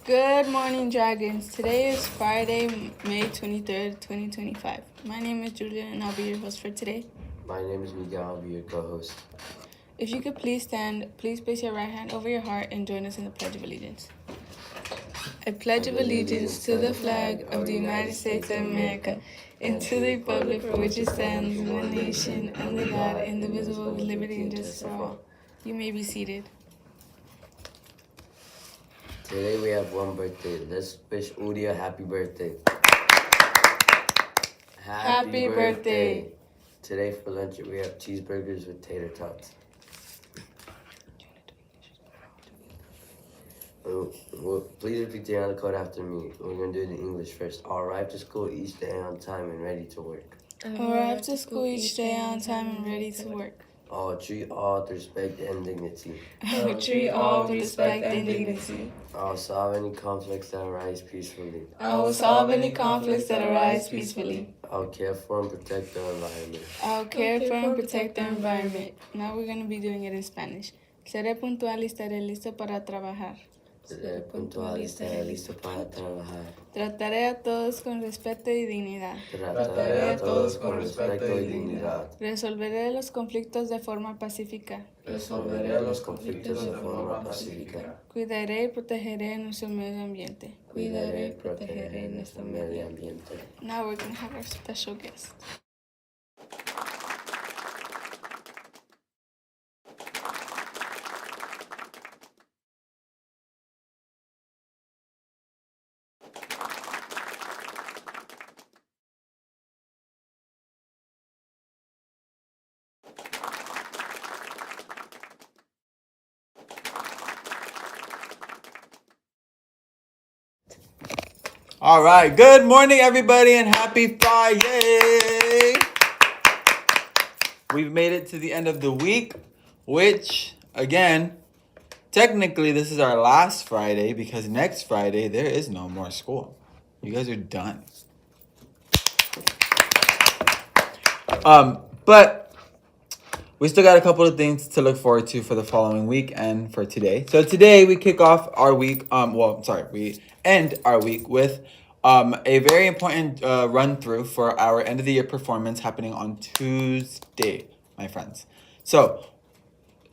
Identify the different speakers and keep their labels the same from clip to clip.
Speaker 1: Good morning, Dragons. Today is Friday, May 23rd, 2025. My name is Julian, and I'll be your host for today.
Speaker 2: My name is Miguel. I'll be your co-host.
Speaker 1: If you could please stand, please place your right hand over your heart and join us in the Pledge of Allegiance. I pledge of allegiance to the flag of the United States of America and to the republic for which it stands, one nation, under God, indivisible, with liberty and justice for all. You may be seated.
Speaker 2: Today we have one birthday. Let's wish Udi a happy birthday.
Speaker 1: Happy birthday.
Speaker 2: Today for lunch we have cheeseburgers with tater tots. Please repeat the honor code after me. We're going to do it in English first. I'll arrive to school each day on time and ready to work.
Speaker 1: Arrive to school each day on time and ready to work.
Speaker 2: I'll treat all with respect and dignity.
Speaker 1: I will treat all with respect and dignity.
Speaker 2: I'll solve any conflicts that arise peacefully.
Speaker 1: I will solve any conflicts that arise peacefully.
Speaker 2: I'll care for and protect the environment.
Speaker 1: I'll care for and protect the environment. Now we're going to be doing it in Spanish. Seré puntual y estaré listo para trabajar.
Speaker 2: Seré puntual y estaré listo para trabajar.
Speaker 1: Trataré a todos con respeto y dignidad.
Speaker 2: Trataré a todos con respeto y dignidad.
Speaker 1: Resolveré los conflictos de forma pacífica.
Speaker 2: Resolveré los conflictos de forma pacífica.
Speaker 1: Cuidaré y protegeré nuestro medio ambiente.
Speaker 2: Cuidaré y protegeré nuestro medio ambiente.
Speaker 1: Now we're going to have our special guest.
Speaker 3: All right. Good morning, everybody, and happy Friday. We've made it to the end of the week, which, again, technically this is our last Friday because next Friday there is no more school. You guys are done. But we still got a couple of things to look forward to for the following week and for today. So today we kick off our week. We end our week with a very important run through for our end of the year performance happening on Tuesday, my friends. So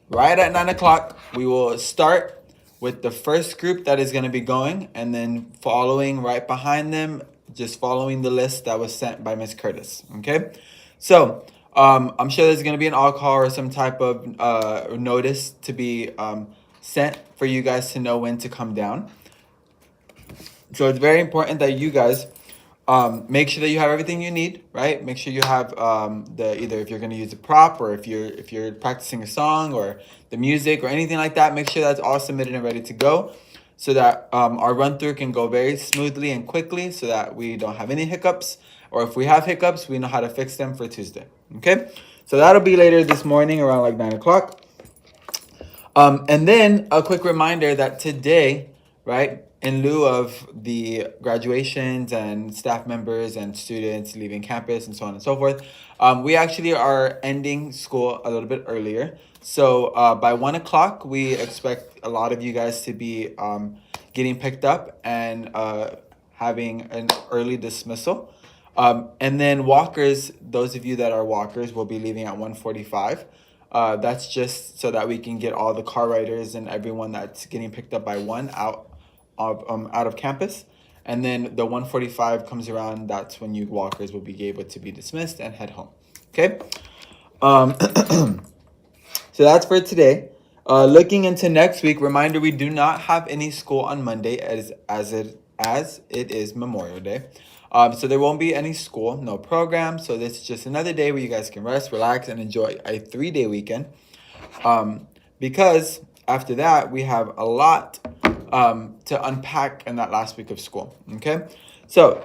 Speaker 3: right at 9 o'clock, we will start with the first group that is going to be going, and then following right behind them, just following the list that was sent by Miss Curtis. Okay, so I'm sure there's going to be an all-call or some type of notice to be sent for you guys to know when to come down. So it's very important that you guys make sure that you have everything you need, right? Make sure you have either if you're going to use a prop or if you're practicing a song or the music or anything like that, make sure that's all submitted and ready to go so that our run through can go very smoothly and quickly so that we don't have any hiccups, or if we have hiccups, we know how to fix them for Tuesday. Okay? So that'll be later this morning around like 9 o'clock. And then a quick reminder that today, right, in lieu of the graduations and staff members and students leaving campus and so on and so forth, we actually are ending school a little bit earlier. So by 1 o'clock, we expect a lot of you guys to be getting picked up and having an early dismissal. And then walkers, those of you that are walkers, will be leaving at 1:45. That's just so that we can get all the car riders and everyone that's getting picked up by 1 out of campus. And then the 1:45 comes around, that's when you walkers will be able to be dismissed and head home. Okay? So that's for today. Looking into next week, reminder, we do not have any school on Monday as it is Memorial Day. So there won't be any school, no program. So this is just another day where you guys can rest, relax, and enjoy a 3-day weekend. Because after that, we have a lot to unpack in that last week of school. Okay, so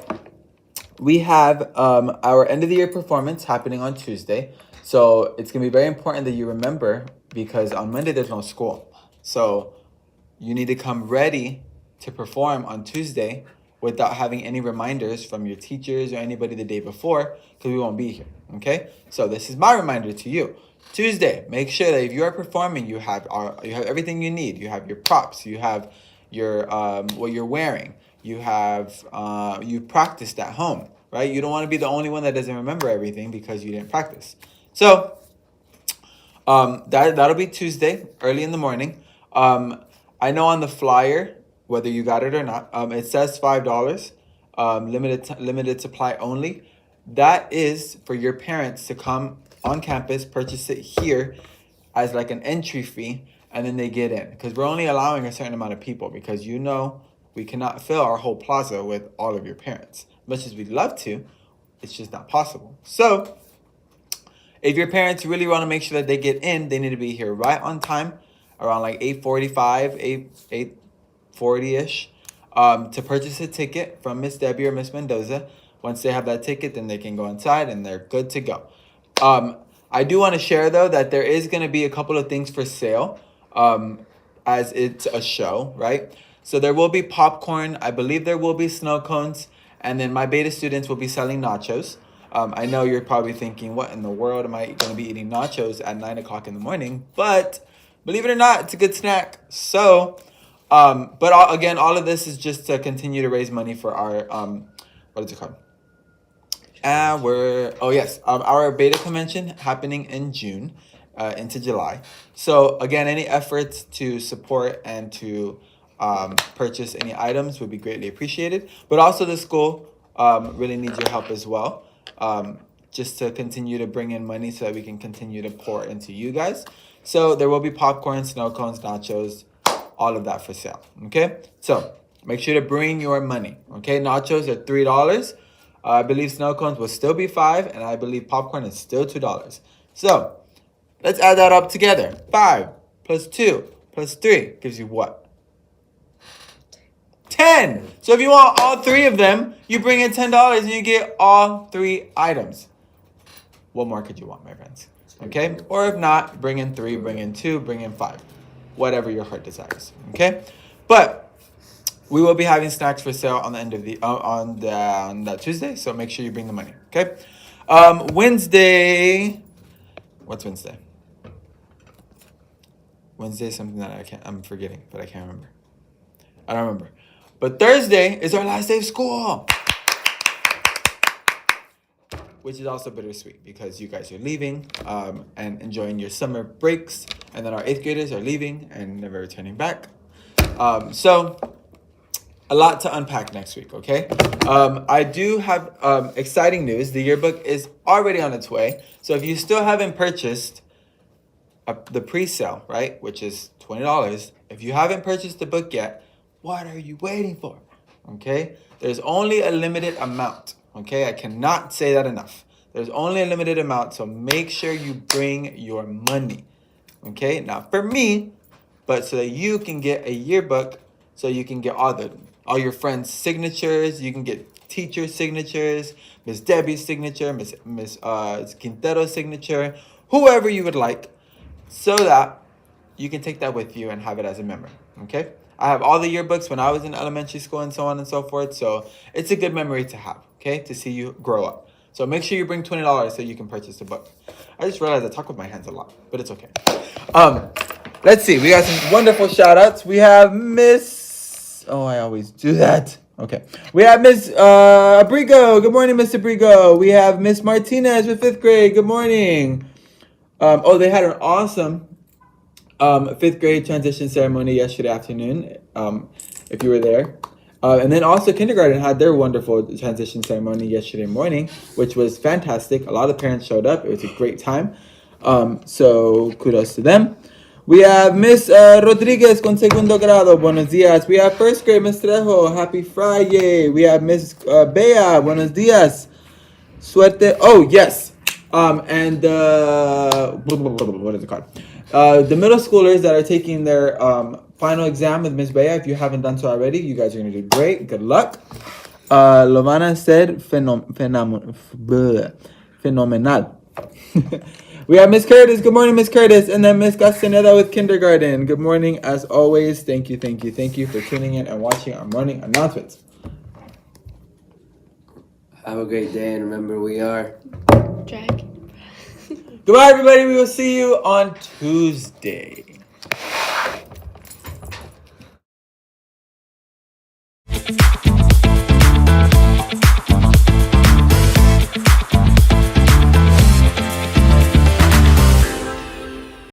Speaker 3: we have our end of the year performance happening on Tuesday. So it's gonna be very important that you remember, because on Monday there's no school. So you need to come ready to perform on Tuesday without having any reminders from your teachers or anybody the day before, because we won't be here. Okay, so this is my reminder to you. Tuesday, make sure that if you are performing, you have everything you need. You have your props, you have what you're wearing. You have you practiced at home, right? You don't want to be the only one that doesn't remember everything because you didn't practice. So that'll be Tuesday, early in the morning. I know on the flyer, whether you got it or not, it says $5, limited supply only. That is for your parents to come on campus, purchase it here as like an entry fee, and then they get in. Because we're only allowing a certain amount of people because we cannot fill our whole plaza with all of your parents. Much as we'd love to, it's just not possible. So if your parents really want to make sure that they get in, they need to be here right on time, around like 8:45, 8:40ish, to purchase a ticket from Miss Debbie or Miss Mendoza. Once they have that ticket, then they can go inside and they're good to go. I do want to share though that there is going to be a couple of things for sale, as it's a show, right? So there will be popcorn. I believe there will be snow cones, and then my beta students will be selling nachos. I know you're probably thinking, what in the world am I going to be eating nachos at 9 o'clock in the morning? But believe it or not, it's a good snack. So, again, all of this is just to continue to raise money for our, what is it called? Our beta convention happening in June into July. So again, any efforts to support and to purchase any items would be greatly appreciated. But also the school really needs your help as well, just to continue to bring in money so that we can continue to pour into you guys. So there will be popcorn, snow cones, nachos, all of that for sale. Okay, so make sure to bring your money. Okay, nachos are $3. I believe snow cones will still be $5, and I believe popcorn is still $2. So let's add that up together. 5 plus 2 plus 3 gives you what? 10. So if you want all 3 of them, you bring in $10 and you get all 3 items. What more could you want, my friends? Okay? Or if not, bring in 3, bring in 2, bring in 5. Whatever your heart desires. Okay? But we will be having snacks for sale on the end of the on that Tuesday, so make sure you bring the money. Okay? Wednesday. What's Wednesday? Wednesday is something that I'm forgetting, but I can't remember. I don't remember. But Thursday is our last day of school, which is also bittersweet because you guys are leaving and enjoying your summer breaks, and then our 8th graders are leaving and never returning back. So a lot to unpack next week, okay? I do have exciting news. The yearbook is already on its way. So if you still haven't purchased the pre-sale, right, which is $20, if you haven't purchased the book yet, what are you waiting for? Okay? There's only a limited amount, okay? I cannot say that enough. There's only a limited amount, so make sure you bring your money, okay? Not for me, but so that you can get a yearbook, so you can get all your friends' signatures. You can get teacher signatures, Miss Debbie's signature, Miss Quintero's signature, whoever you would like, so that you can take that with you and have it as a memory. Okay? I have all the yearbooks when I was in elementary school and so on and so forth. So it's a good memory to have. Okay? To see you grow up. So make sure you bring $20 so you can purchase the book. I just realized I talk with my hands a lot, but it's okay. Let's see. We got some wonderful shout outs. We have Miss. Oh, I always do that. Okay. We have Miss Abrigo. Good morning, Miss Abrigo. We have Miss Martinez with 5th grade. Good morning. They had an awesome 5th grade transition ceremony yesterday afternoon, if you were there. And then also kindergarten had their wonderful transition ceremony yesterday morning, which was fantastic. A lot of parents showed up. It was a great time. So kudos to them. We have Miss Rodriguez con segundo grado. Buenos dias. We have 1st grade Miss Trejo. Happy Friday. We have Miss Bea. Buenos dias. Suerte. Oh, yes. And what is it called? The middle schoolers that are taking their final exam with Miss Bea, if you haven't done so already, you guys are going to do great. Good luck. Lovana said phenomenal. We have Miss Curtis. Good morning, Miss Curtis. And then Miss Castaneda with kindergarten. Good morning, as always. Thank you for tuning in and watching our morning announcements.
Speaker 2: Have a great day, and remember, we are
Speaker 1: Drag.
Speaker 3: Goodbye, everybody. We will see you on Tuesday.